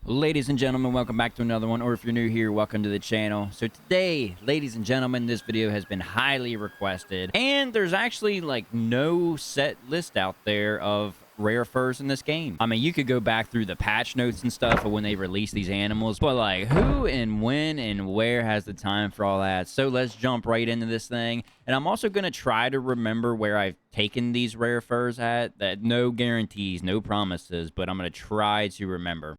Ladies and gentlemen, welcome back to another one, or if you're new here, welcome to the channel. So today, ladies and gentlemen, this video has been highly requested, and there's actually like no set list out there of rare furs in this game. I mean, you could go back through the patch notes and stuff of when they release these animals, but like who and when and where has the time for all that? So let's jump right into this thing. And I'm also going to try to remember where I've taken these rare furs at. That no guarantees, no promises, but I'm going to try to remember.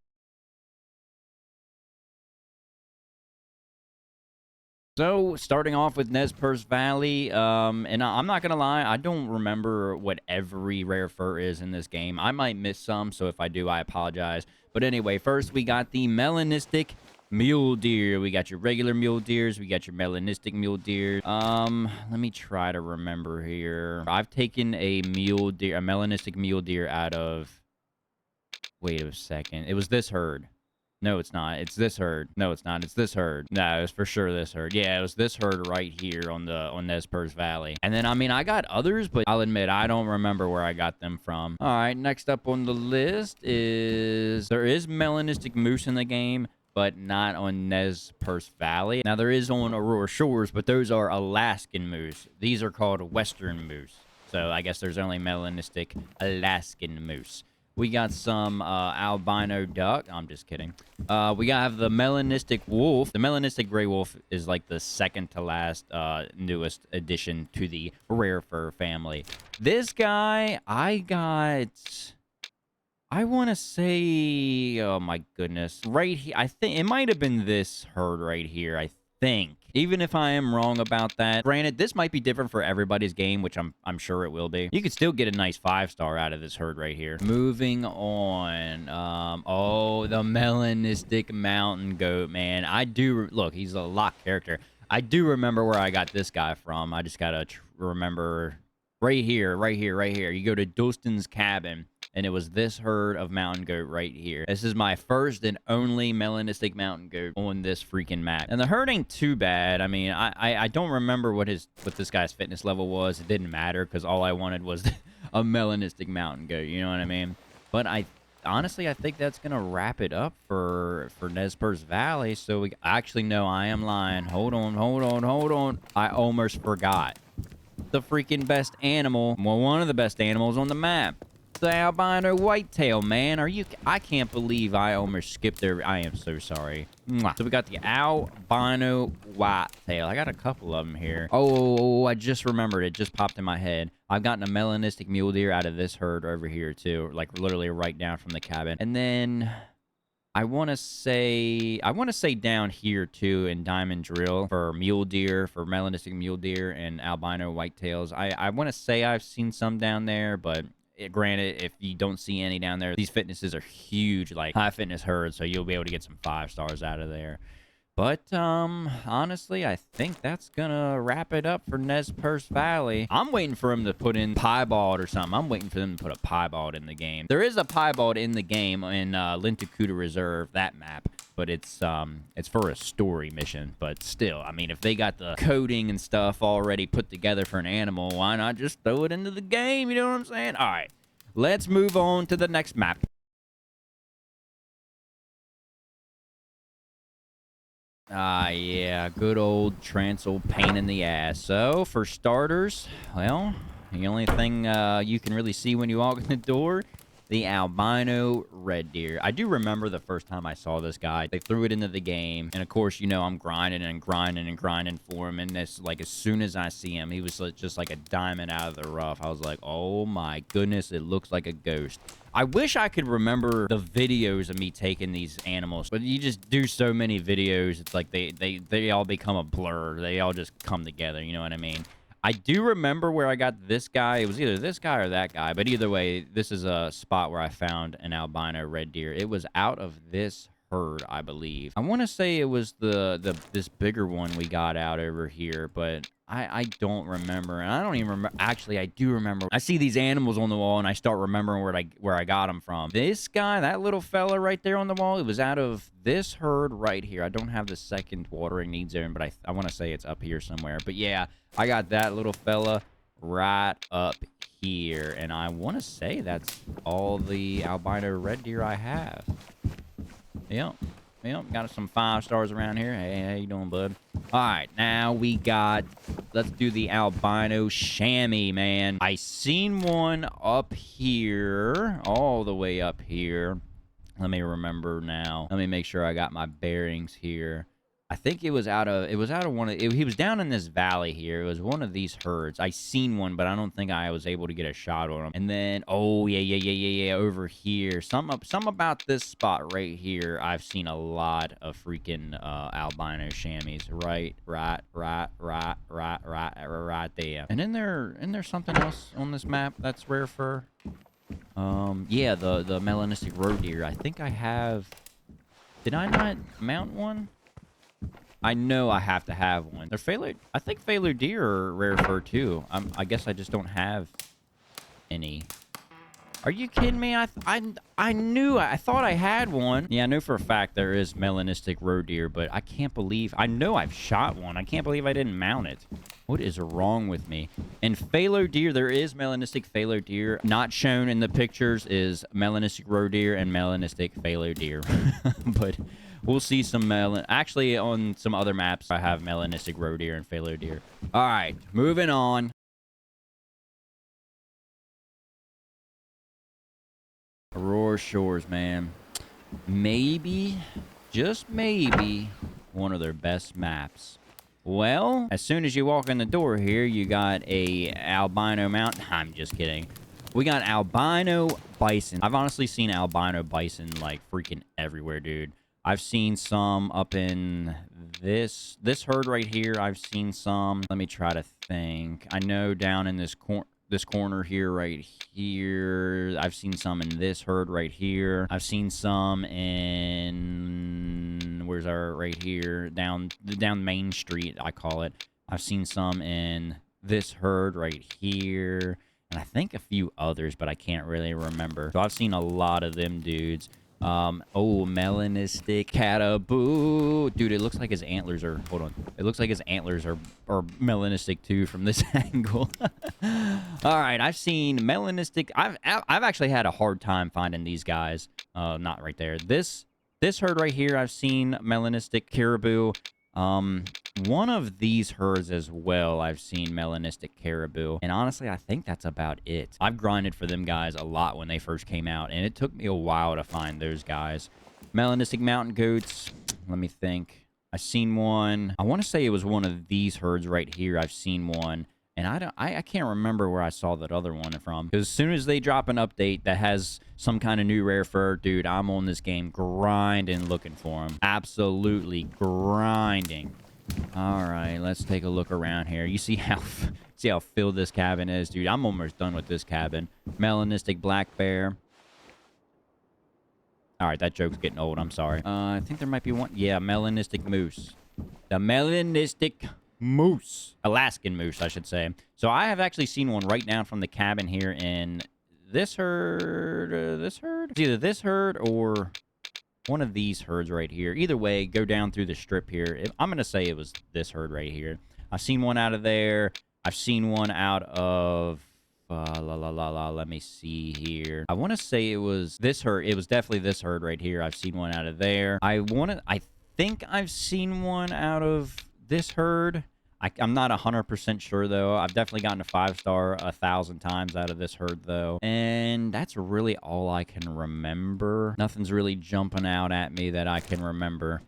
So, starting off with Nez Perce Valley, and I'm not going to lie, I don't remember what every rare fur is in this game. I might miss some, so if I do, I apologize. But anyway, first we got the melanistic mule deer. We got your regular mule deers. We got your melanistic mule deer. Let me try to remember here. I've taken a mule deer, a melanistic mule deer out of... Wait a second. It was this herd. No, it's not. It's this herd. No, it's not. It's this herd. No, it's for sure this herd. Yeah, it was this herd right here on Nez Perce Valley. And then, I mean, I got others, but I'll admit, I don't remember where I got them from. All right, next up on the list is... There is melanistic moose in the game, but not on Nez Perce Valley. Now, there is on Aurora Shores, but those are Alaskan moose. These are called Western moose. So, I guess there's only melanistic Alaskan moose. We got some albino duck. I'm just kidding. We have the melanistic wolf. The melanistic gray wolf is like the second to last newest addition to the rare fur family. This guy, I want to say, oh my goodness, right here. I think it might have been this herd right here, I think. Even if I am wrong about that. Granted, this might be different for everybody's game, which I'm sure it will be. You could still get a nice 5-star out of this herd right here. Moving on. Oh, the melanistic mountain goat, man. I do... Look, he's a locked character. I do remember where I got this guy from. I just gotta remember... Right here, right here, right here. You go to Dustin's cabin, and it was this herd of mountain goat right here. This is my first and only melanistic mountain goat on this freaking map. And the herd ain't too bad. I mean, I don't remember what this guy's fitness level was. It didn't matter, because all I wanted was a melanistic mountain goat. You know what I mean? But honestly, I think that's gonna wrap it up for Nez Perce Valley. So we actually, no, I am lying. Hold on. I almost forgot the freaking best animal, well, one of the best animals on the map, the albino whitetail, man. I can't believe I almost skipped there. I am so sorry. Mwah. So we got the albino whitetail. I got a couple of them here. Oh, I just remembered. It just popped in my head. I've gotten a melanistic mule deer out of this herd over here too, like literally right down from the cabin. And then I want to say down here too in Diamond Drill for mule deer, for melanistic mule deer and albino whitetails. I want to say I've seen some down there, but granted, if you don't see any down there, these fitnesses are huge, like high fitness herds, so you'll be able to get some 5-stars out of there. But, honestly, I think that's gonna wrap it up for Nez Perce Valley. I'm waiting for him to put in piebald or something. I'm waiting for them to put a piebald in the game. There is a piebald in the game in Lintukoto Reserve, that map. But it's for a story mission. But still, I mean, if they got the coding and stuff already put together for an animal, why not just throw it into the game? You know what I'm saying? All right, let's move on to the next map. Yeah, good old Transylvania pain in the ass. So, for starters, well, the only thing you can really see when you walk in the door, the albino red deer. I do remember the first time I saw this guy. They threw it into the game, and of course, you know, I'm grinding for him, and this, like, as soon as I see him, he was just like a diamond out of the rough. I was like, oh my goodness, it looks like a ghost. I wish I could remember the videos of me taking these animals, but you just do so many videos, it's like they all become a blur. They all just come together, you know what I mean? I do remember where I got this guy. It was either this guy or that guy, but either way, this is a spot where I found an albino red deer. It was out of this herd, I believe. I want to say it was this bigger one we got out over here, but I don't remember, and I don't even remember. Actually, I do remember. I see these animals on the wall, and I start remembering where I got them from. This guy, that little fella right there on the wall, it was out of this herd right here. I don't have the second watering needs zone, but I want to say it's up here somewhere. But yeah, I got that little fella right up here, and I want to say that's all the albino red deer I have. Yep. Yep, got some 5 stars around here. Hey, how you doing, bud? All right, now we got... Let's do the albino chamois, man. I seen one up here, all the way up here. Let me remember now. Let me make sure I got my bearings here. I think it was out of one of he was down in this valley here. It was one of these herds. I seen one, but I don't think I was able to get a shot on him. And then oh yeah, over here. Some about this spot right here. I've seen a lot of freaking albino chamois. Right there. And then there's something else on this map that's rare fur. Yeah, the melanistic roe deer. I think I have. Did I not mount one? I know I have to have one. They're failure. I think failure deer are rare fur too. I guess I just don't have any. Are you kidding me? I knew. I thought I had one. Yeah, I know for a fact there is melanistic roe deer, but I can't believe. I know I've shot one. I can't believe I didn't mount it. What is wrong with me? And phalo deer, there is melanistic phalo deer. Not shown in the pictures is melanistic roe deer and melanistic phalo deer. But we'll see some actually, on some other maps, I have melanistic roe deer and phalo deer. All right, moving on. Aurora Shores, man. Maybe, just maybe, one of their best maps. Well, as soon as you walk in the door here, you got a albino mountain. I'm just kidding. We got albino bison. I've honestly seen albino bison like freaking everywhere, dude. I've seen some up in this herd right here. I've seen some. Let me try to think. I know down in this corner here, right here. I've seen some in this herd right here. I've seen some in... Where's our... Right here. Down Main Street, I call it. I've seen some in this herd right here. And I think a few others, but I can't really remember. So I've seen a lot of them dudes. Oh, melanistic caribou. Dude, it looks like his antlers are... Hold on. It looks like his antlers are melanistic, too, from this angle. All right, I've seen melanistic... I've actually had a hard time finding these guys. Not right there. This herd right here, I've seen melanistic caribou. One of these herds as well, I've seen melanistic caribou. And honestly, I think that's about it. I've grinded for them guys a lot when they first came out, and it took me a while to find those guys. Melanistic mountain goats, let me think. I've seen one. I want to say it was one of these herds right here. I've seen one. And I can't remember where I saw that other one from. Because as soon as they drop an update that has some kind of new rare fur, dude, I'm on this game grinding looking for them. Absolutely grinding. All right, let's take a look around here. You see how filled this cabin is, dude. I'm almost done with this cabin. Melanistic black bear. All right, that joke's getting old. I'm sorry. I think there might be one. Yeah, melanistic moose. The melanistic moose. Alaskan moose, I should say. So I have actually seen one right down from the cabin here in this herd. This herd? It's either this herd or one of these herds right here. Either way, go down through the strip here. I'm going to say it was this herd right here. I've seen one out of there. I've seen one out of... let me see here. I want to say it was this herd. It was definitely this herd right here. I've seen one out of there. I think I've seen one out of this herd. I'm not 100% sure, though. I've definitely gotten a 5-star 1,000 times out of this herd, though. And that's really all I can remember. Nothing's really jumping out at me that I can remember.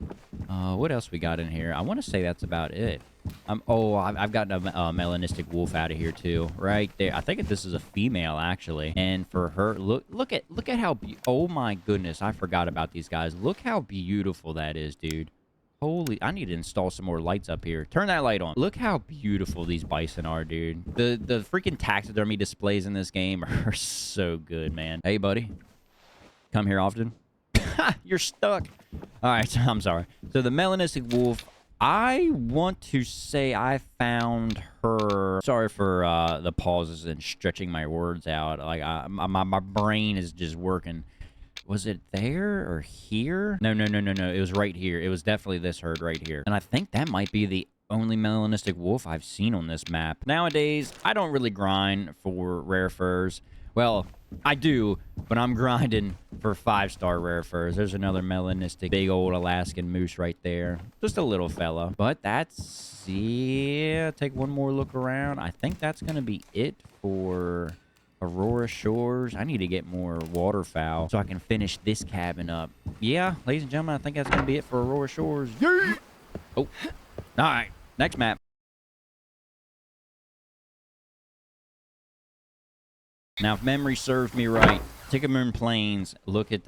What else we got in here? I want to say that's about it. I've gotten a melanistic wolf out of here, too. Right there. I think this is a female, actually. And for her, look at how... Oh, my goodness. I forgot about these guys. Look how beautiful that is, dude. Holy, I need to install some more lights up here. Turn that light on. Look how beautiful these bison are, dude. The freaking taxidermy displays in this game are so good, man. Hey, buddy. Come here often. You're stuck. All right, I'm sorry. So the melanistic wolf, I want to say I found her... Sorry for the pauses and stretching my words out. Like, my brain is just working... Was it there or here? No. It was right here. It was definitely this herd right here. And I think that might be the only melanistic wolf I've seen on this map. Nowadays, I don't really grind for rare furs. Well, I do, but I'm grinding for 5-star rare furs. There's another melanistic big old Alaskan moose right there. Just a little fella. But that's, yeah, take one more look around. I think that's going to be it for Aurora Shores. I need to get more waterfowl so I can finish this cabin up. Yeah, ladies and gentlemen, I think that's going to be it for Aurora Shores. Yeah! Oh, all right. Next map. Now, if memory serves me right, Tikamoon Plains, look at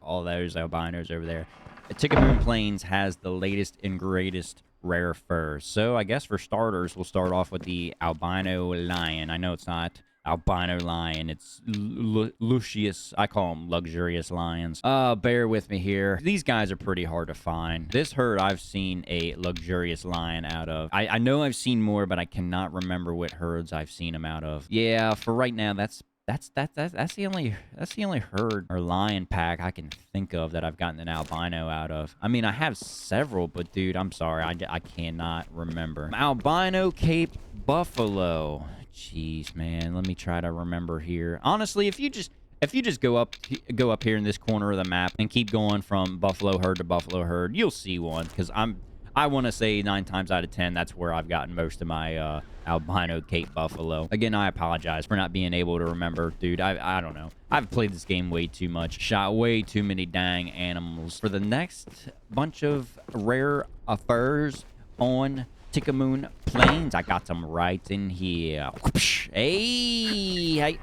all those albinos over there. Tikamoon Plains has the latest and greatest rare furs. So I guess for starters, we'll start off with the albino lion. I know it's not albino lion. It's luxurious. I call them luxurious lions. Bear with me here. These guys are pretty hard to find. This herd I've seen a luxurious lion out of. I know I've seen more, but I cannot remember what herds I've seen them out of. Yeah, for right now, that's the only herd or lion pack I can think of that I've gotten an albino out of. I mean, I have several, but dude, I'm sorry, I cannot remember. Albino Cape Buffalo. Jeez, man, let me try to remember here. Honestly, if you just go up here in this corner of the map and keep going from buffalo herd to buffalo herd, you'll see one. Because I want to say 9 times out of 10, that's where I've gotten most of my albino Cape Buffalo. Again, I apologize for not being able to remember. Dude, I don't know. I've played this game way too much. Shot way too many dang animals. For the next bunch of rare furs on Tikamoon Plains, I got some right in here. Hey!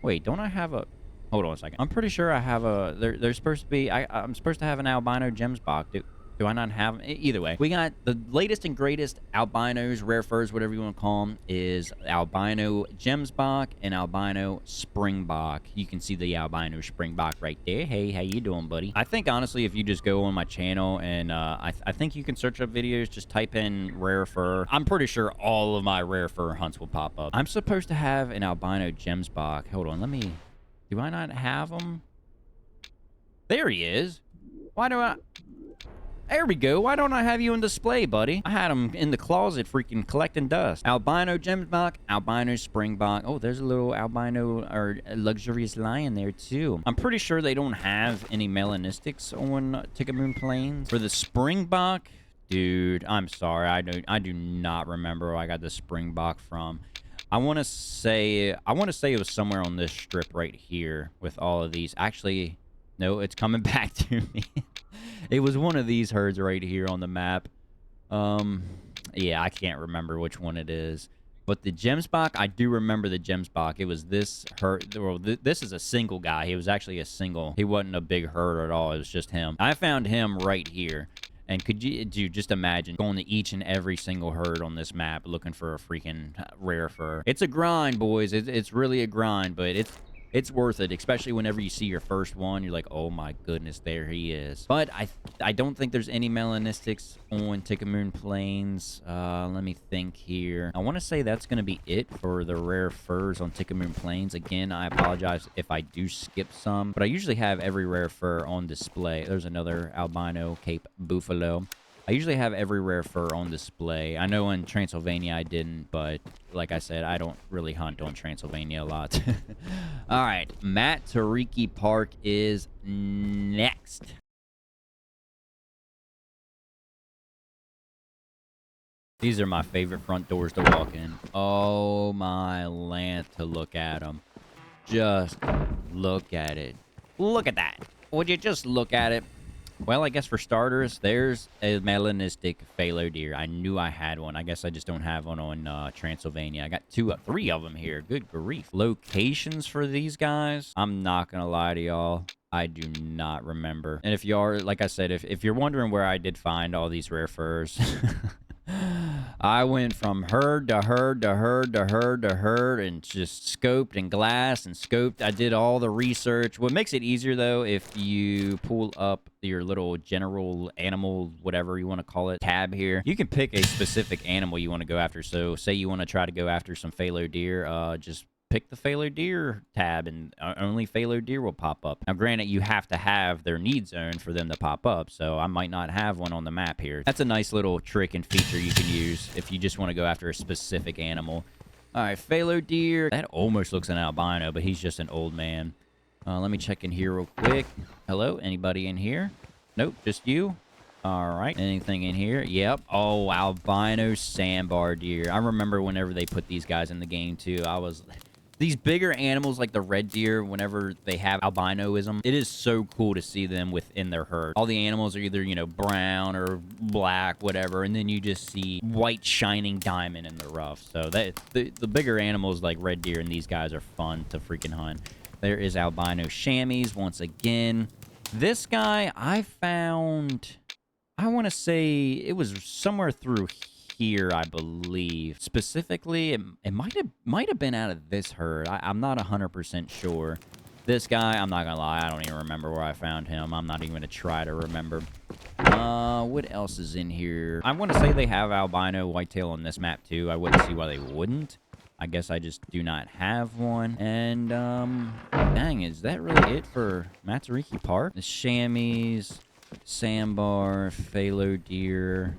Wait, don't I have a... Hold on a second. I'm pretty sure I have a... There's supposed to be... I'm supposed to have an albino gemsbok, dude. Do I not have... Either way, we got the latest and greatest albinos, rare furs, whatever you want to call them, is albino gemsbok and albino springbok. You can see the albino springbok right there. Hey, how you doing, buddy? I think, honestly, if you just go on my channel and I think you can search up videos, just type in rare fur. I'm pretty sure all of my rare fur hunts will pop up. I'm supposed to have an albino gemsbok. Hold on, let me... Do I not have him? There he is. Why do I... There we go. Why don't I have you on display, buddy? I had him in the closet freaking collecting dust. Albino gemsbok, albino springbok. Oh, there's a little albino or luxurious lion there, too. I'm pretty sure they don't have any melanistics on Tikamoon Plains. For the springbok, dude, I'm sorry. I do not remember where I got the springbok from. I want to say it was somewhere on this strip right here with all of these. Actually, no, it's coming back to me. It was one of these herds right here on the map. Yeah, I can't remember which one it is. But the gemsbok, I do remember the gemsbok. It was this herd. Well, this is a single guy. He was actually a single. He wasn't a big herd at all. It was just him. I found him right here. And could you just imagine going to each and every single herd on this map looking for a freaking rare fur? It's a grind, boys. It's really a grind, but it's worth it, especially whenever you see your first one. You're like, oh my goodness, there he is. But I don't think there's any melanistics on Tikamoon Plains. Let me think here. I want to say that's going to be it for the rare furs on Tikamoon Plains. Again, I apologize if I do skip some, but I usually have every rare fur on display. There's another albino Cape Buffalo. I usually have every rare fur on display. I know in Transylvania I didn't, but like I said, I don't really hunt on Transylvania a lot. All right, Matariki Park is next. These are my favorite front doors to walk in. Oh my land, to look at them. Just look at it. Look at that. Would you just look at it? Well, I guess for starters, there's a melanistic phalo deer. I knew I had one. I guess I just don't have one on Transylvania. I got 3 of them here. Good grief. Locations for these guys, I'm not going to lie to y'all, I do not remember. And if you are, like I said, if you're wondering where I did find all these rare furs... I went from herd to herd to herd to herd to herd and just scoped and glassed and scoped. I did all the research. What makes it easier, though, if you pull up your little general animal, whatever you want to call it, tab here, you can pick a specific animal you want to go after. So say you want to try to go after some phalo deer, just pick the phalo deer tab and only phalo deer will pop up. Now, granted, you have to have their need zone for them to pop up, so I might not have one on the map here. That's a nice little trick and feature you can use if you just want to go after a specific animal. All right, phalo deer. That almost looks an albino, but he's just an old man. Let me check in here real quick. Hello, anybody in here? Nope, just you. All right, anything in here? Yep. Oh, albino sandbar deer. I remember whenever they put these guys in the game too. These bigger animals like the red deer, whenever they have albinoism, it is so cool to see them within their herd. All the animals are either, you know, brown or black, whatever, and then you just see white shining diamond in the rough. So the bigger animals like red deer and these guys are fun to freaking hunt. There is albino chamois once again. This guy I found, I want to say it was somewhere through here, I believe. Specifically, it might have been out of this herd. I'm not 100% sure. This guy, I'm not gonna lie, I don't even remember where I found him. I'm not even gonna try to remember. What else is in here? I want to say they have albino whitetail on this map too. I wouldn't see why they wouldn't. I guess I just do not have one. And, dang, is that really it for Matariki Park? The chamois, sandbar, phalo deer.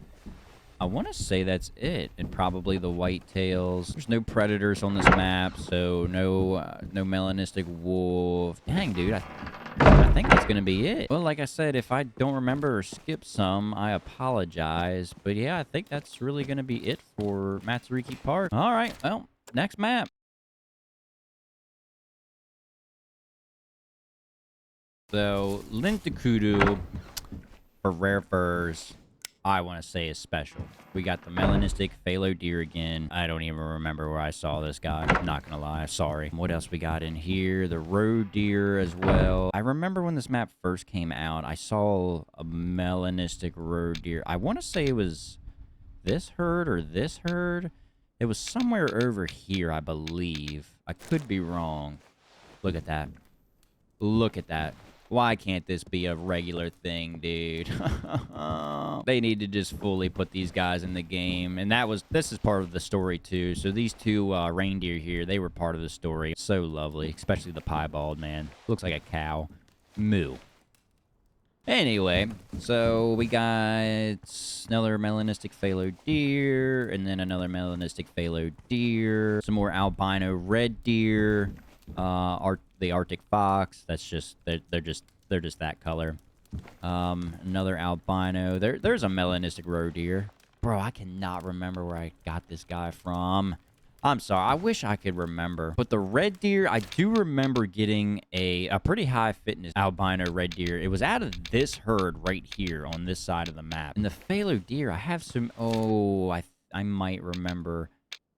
I want to say that's it. And probably the whitetails. There's no predators on this map, so no melanistic wolf. Dang, dude, I think that's going to be it. Well, like I said, if I don't remember or skip some, I apologize. But yeah, I think that's really going to be it for Matariki Park. All right, well, next map. So, Lintukoto for rare furs, I want to say is special. We got the melanistic phalo deer again. I don't even remember where I saw this guy. I'm not gonna lie, sorry. What else we got in here? The roe deer as well. I remember when this map first came out, I saw a melanistic roe deer. I want to say it was this herd or this herd. It was somewhere over here, I believe. I could be wrong. Look at that. Look at that. Why can't this be a regular thing, dude? They need to just fully put these guys in the game. And this is part of the story, too. So these two reindeer here, they were part of the story. So lovely, especially the piebald, man. Looks like a cow. Moo. Anyway, so we got another melanistic phalo deer, and then another melanistic phalo deer, some more albino red deer, the Arctic fox. That's just they're just that color. Another albino. There's a melanistic roe deer. Bro, I cannot remember where I got this guy from. I'm sorry. I wish I could remember. But the red deer, I do remember getting a pretty high fitness albino red deer. It was out of this herd right here on this side of the map. And the phalo deer, I have some... Oh, I might remember.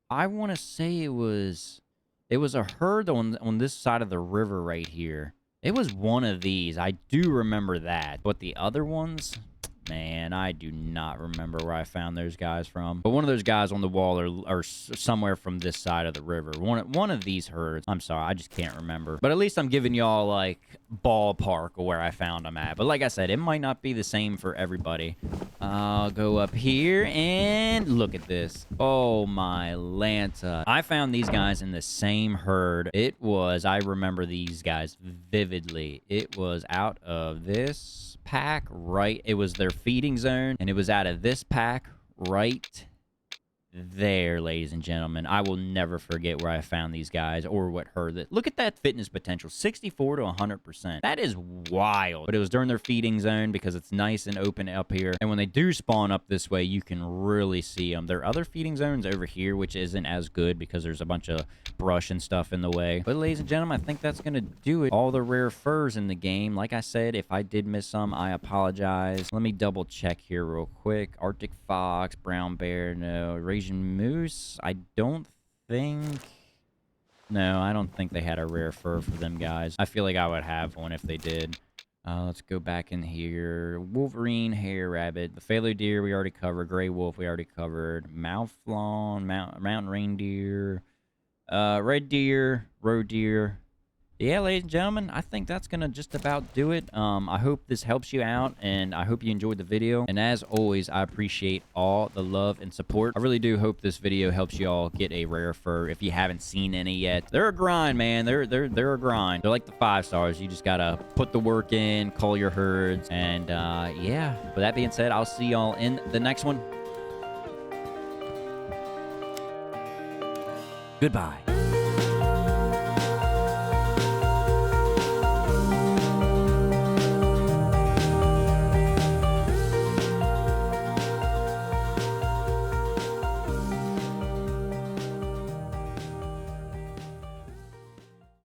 I want to say it was a herd on this side of the river right here. It was one of these. I do remember that. But the other ones... Man, I do not remember where I found those guys from. But one of those guys on the wall are somewhere from this side of the river. One of these herds. I'm sorry, I just can't remember. But at least I'm giving y'all, like, ballpark of where I found them at. But like I said, it might not be the same for everybody. I'll go up here and look at this. Oh, my Lanta. I found these guys in the same herd. I remember these guys vividly. It was out of this pack right, it was their feeding zone, and it was out of this pack right there, ladies and gentlemen. I will never forget where I found these guys or what herd. Look at that fitness potential, 64 to 100%. That is wild. But it was during their feeding zone because it's nice and open up here. And when they do spawn up this way, you can really see them. There are other feeding zones over here, which isn't as good because there's a bunch of brush and stuff in the way. But ladies and gentlemen, I think that's going to do it. All the rare furs in the game. Like I said, if I did miss some, I apologize. Let me double check here real quick. Arctic fox, brown bear, no. Asian moose, I don't think... No, I don't think they had a rare fur for them guys. I feel like I would have one if they did. Let's go back in here. Wolverine, hare rabbit. The phalo deer we already covered. Gray wolf we already covered. Mouflon, mountain reindeer. Red deer, roe deer. Yeah, ladies and gentlemen, I think that's going to just about do it. I hope this helps you out, and I hope you enjoyed the video. And as always, I appreciate all the love and support. I really do hope this video helps you all get a rare fur if you haven't seen any yet. They're a grind, man. They're a grind. They're like the 5 stars. You just got to put the work in, call your herds, and yeah. With that being said, I'll see y'all in the next one. Goodbye.